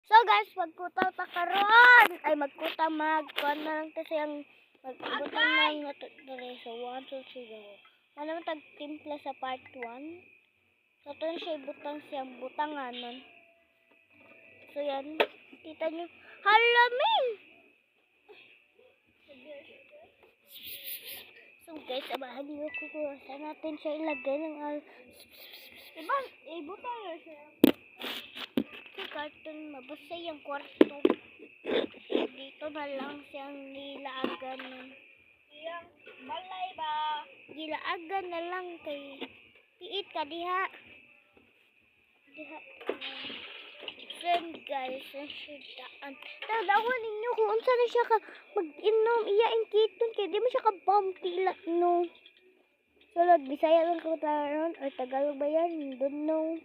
So guys, magkutaw ta karon. Ay magkuta magkuan na lang kasi ang magbutang ng natuturi. So 1, 2, 3, go. Ano tag timpla sa part 1? So ito na siya ibutang siyang butanganon. So yan, kita nyo. Hala min! So guys, abahan nyo ko saan natin siya ilagay ng Diba, ibutang na siya. si carton, mabasa yung kwarto. Dito na lang siyang nilaagan ng Iyang balay ba? gilaagan na lang kay piit ka diha. Friend guys, sa syudaan. Tadawon ninyo kung unsa na siya ka mag-inom iya kiton kay di mo siya ka tila no. Sulod Bisaya lang ko taron or Tagalog ba yan? Don't know.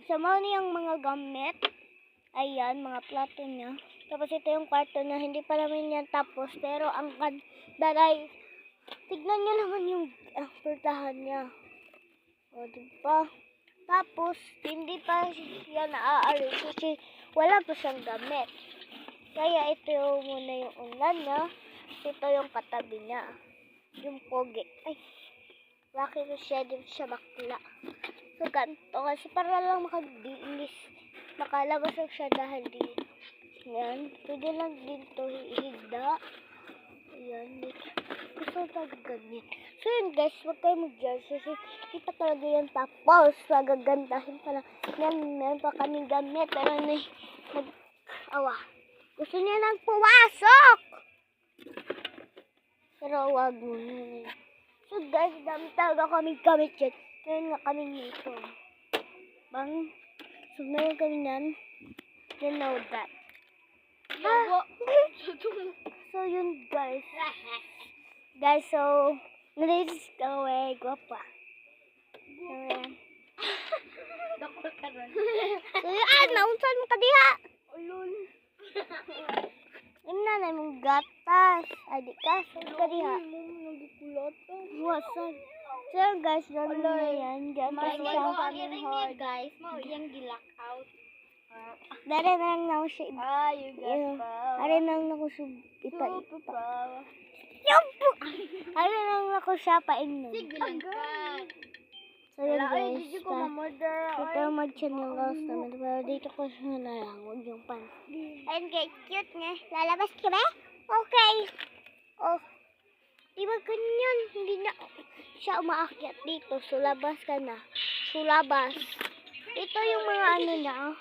Sama niyang mga gamit. Ayan, mga plato niya. Tapos ito yung kwarto niya. Hindi pa naman yan tapos. Pero ang daray, tignan niyo naman yung purtahan niya. O, diba? Tapos, hindi pa siya naaalis kasi wala pa siyang gamit. Kaya ito muna yung unan niya. Ito yung katabi niya. Yung pogi. Ay, laki na siya. Di siya bakla. So, ganito. Kasi para lang makadilis. Makalabas lang siya dahil di. Yan. Pwede lang dito hihigda. Ayan. Gusto talaga ganyan. So, yun guys. Huwag kayo mag-judge. Kasi kita talaga yan tapos. Magagandahin pala. Yan. Meron pa kaming gamit. Pero awa. Gusto niya nang pumasok. Pero wag mo na. So guys, dami talaga kaming gamit dyan. Meron nga kami nito. Bang. So meron kami nan. You know that. So yun guys. Guys, so let's go away. Guapa. So yan. Dakol ka ron. So yan, naunsan mo ka diha. Ulol. Yung nanay mong gatas. Ay, di ka. So ka diha. Wasan. So guys, dami na yan. Gatas siya. Guys, mau yang di-lock out. Dari na lang na ako siya. You got power. Dari na lang ako siya Super ipa. power. Dari na lang ako siya paingnon. Sige lang ka. So yun Ay, guys. did you ko ma-murder? Ito mag-channel loss naman. Pero dito ko siya na lang. Huwag yung pan. Ayun guys, cute nga. Lalabas ka ba? Okay. Oh. Di ba ganyan? Hindi na siya umaakyat dito. So labas ka na. So labas. Ito yung mga ano na.